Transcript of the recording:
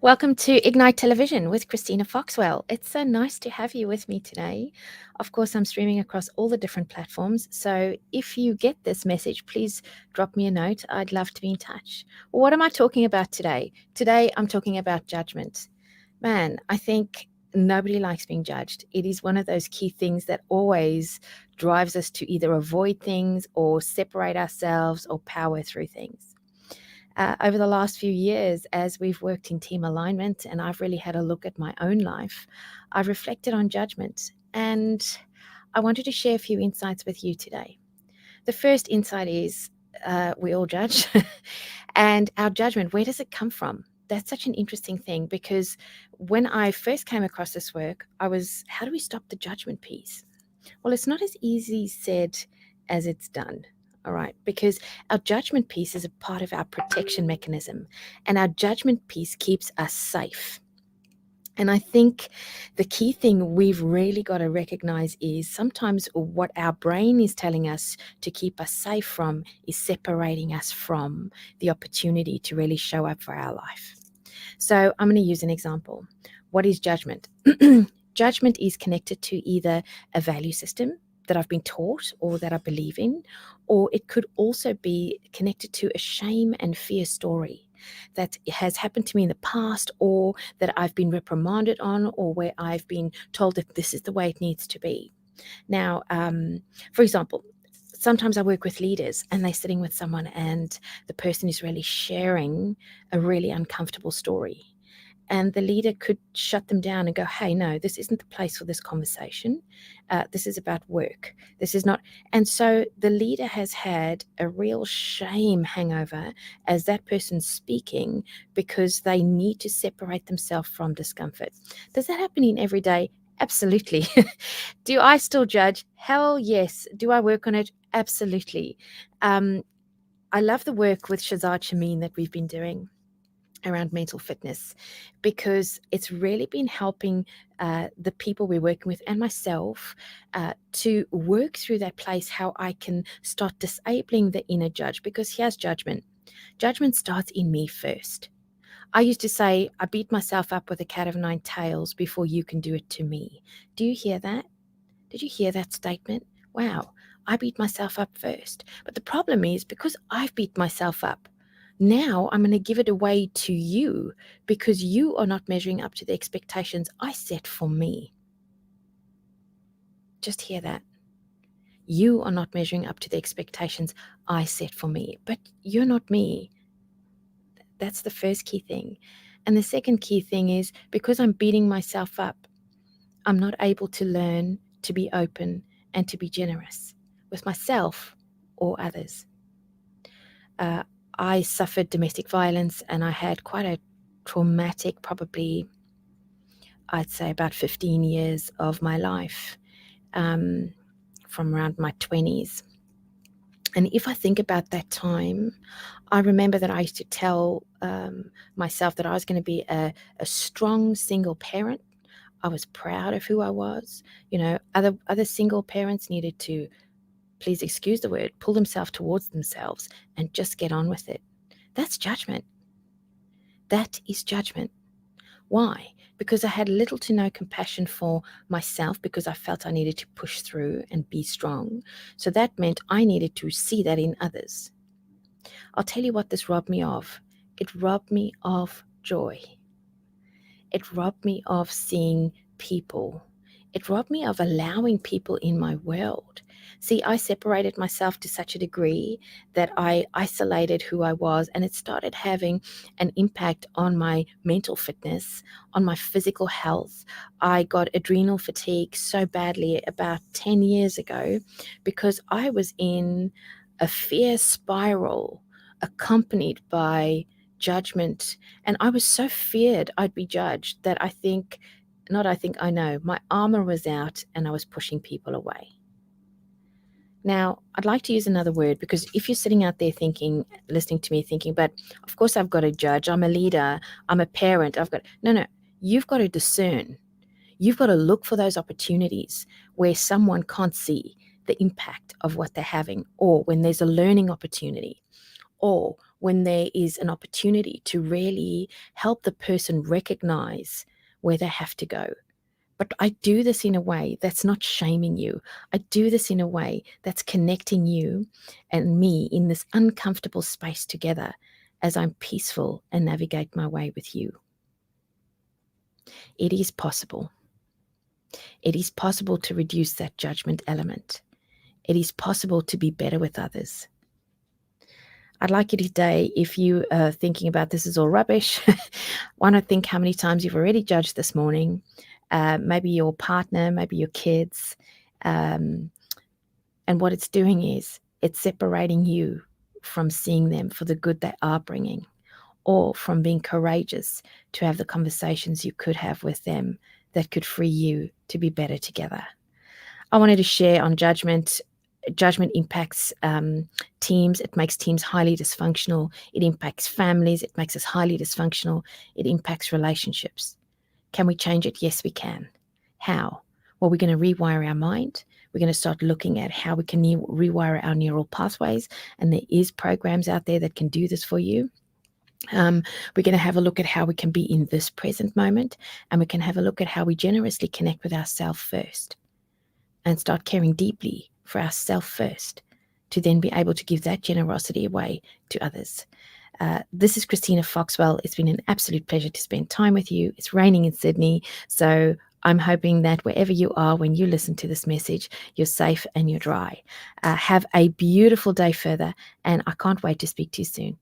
Welcome to Ignite Television with Christina Foxwell. It's so nice to have you with me today. Of course, I'm streaming across all the different platforms. So if you get this message, please drop me a note. I'd love to be in touch. What am I talking about today? Today, I'm talking about judgment. Man, I think nobody likes being judged. It is one of those key things that always drives us to either avoid things or separate ourselves or power through things. Over the last few years, as we've worked in team alignment and I've really had a look at my own life, I've reflected on judgment, and I wanted to share a few insights with you today. The first insight is we all judge, and our judgment, where does it come from? That's such an interesting thing, because when I first came across this work, how do we stop the judgment piece? Well, it's not as easy said as it's done. All right, because our judgment piece is a part of our protection mechanism, and our judgment piece keeps us safe. And I think the key thing we've really got to recognize is sometimes what our brain is telling us to keep us safe from is separating us from the opportunity to really show up for our life. So I'm going to use an example. What is judgment? Judgment is connected to either a value system that I've been taught or that I believe in, or it could also be connected to a shame and fear story that has happened to me in the past, or that I've been reprimanded on, or where I've been told that this is the way it needs to be. Now, for example, sometimes I work with leaders and they're sitting with someone and the person is really sharing a really uncomfortable story. And the leader could shut them down and go, hey, no, this isn't the place for this conversation. This is about work. This is not. And so the leader has had a real shame hangover as that person's speaking, because they need to separate themselves from discomfort. Does that happen in every day? Absolutely. Do I still judge? Hell yes. Do I work on it? Absolutely. I love the work with Shazad Shamin that we've been doing around mental fitness, because it's really been helping the people we're working with and myself to work through that place, how I can start disabling the inner judge. Because here's judgment. Judgment starts in me first. I used to say, I beat myself up with a cat of nine tails before you can do it to me. Do you hear that? Did you hear that statement? Wow, I beat myself up first. But the problem is, because I've beat myself up, now I'm going to give it away to you, because you are not measuring up to the expectations I set for me. Just hear that. You are not measuring up to the expectations I set for me, but you're not me. That's the first key thing. And the second key thing is, because I'm beating myself up, I'm not able to learn to be open and to be generous with myself or others. I suffered domestic violence, and I had quite a traumatic, probably, I'd say about 15 years of my life, from around my 20s. And if I think about that time, I remember that I used to tell myself that I was going to be a strong single parent. I was proud of who I was. You know, other single parents needed to, please excuse the word, pull themselves towards themselves and just get on with it. That's judgment. That is judgment. Why? Because I had little to no compassion for myself, because I felt I needed to push through and be strong. So that meant I needed to see that in others. I'll tell you what this robbed me of. It robbed me of joy. It robbed me of seeing people. It robbed me of allowing people in my world. See, I separated myself to such a degree that I isolated who I was, and it started having an impact on my mental fitness, on my physical health. I got adrenal fatigue so badly about 10 years ago, because I was in a fear spiral accompanied by judgment. And I was so feared I'd be judged that I know my armour was out and I was pushing people away. Now, I'd like to use another word, because if you're sitting out there thinking, listening to me thinking, but of course I've got to judge, I'm a leader, I'm a parent, no, you've got to discern. You've got to look for those opportunities where someone can't see the impact of what they're having, or when there's a learning opportunity, or when there is an opportunity to really help the person recognize where they have to go. But I do this in a way that's not shaming you. I do this in a way that's connecting you and me in this uncomfortable space together as I'm peaceful and navigate my way with you. It is possible. It is possible to reduce that judgment element. It is possible to be better with others. I'd like you today, if you are thinking about this is all rubbish, why not think how many times you've already judged this morning, maybe your partner, maybe your kids, and what it's doing is it's separating you from seeing them for the good they are bringing, or from being courageous to have the conversations you could have with them that could free you to be better together. I wanted to share on judgment. Judgment impacts teams. It makes teams highly dysfunctional. It impacts families. It makes us highly dysfunctional. It impacts relationships. Can we change it? Yes, we can. How? Well, we're going to rewire our mind. We're going to start looking at how we can rewire our neural pathways. And there is programs out there that can do this for you. We're going to have a look at how we can be in this present moment. And we can have a look at how we generously connect with ourselves first and start caring deeply for ourselves first to then be able to give that generosity away to others. This is Christina Foxwell. It's been an absolute pleasure to spend time with you. It's raining in Sydney, so I'm hoping that wherever you are when you listen to this message, you're safe and you're dry. Have a beautiful day further, and I can't wait to speak to you soon.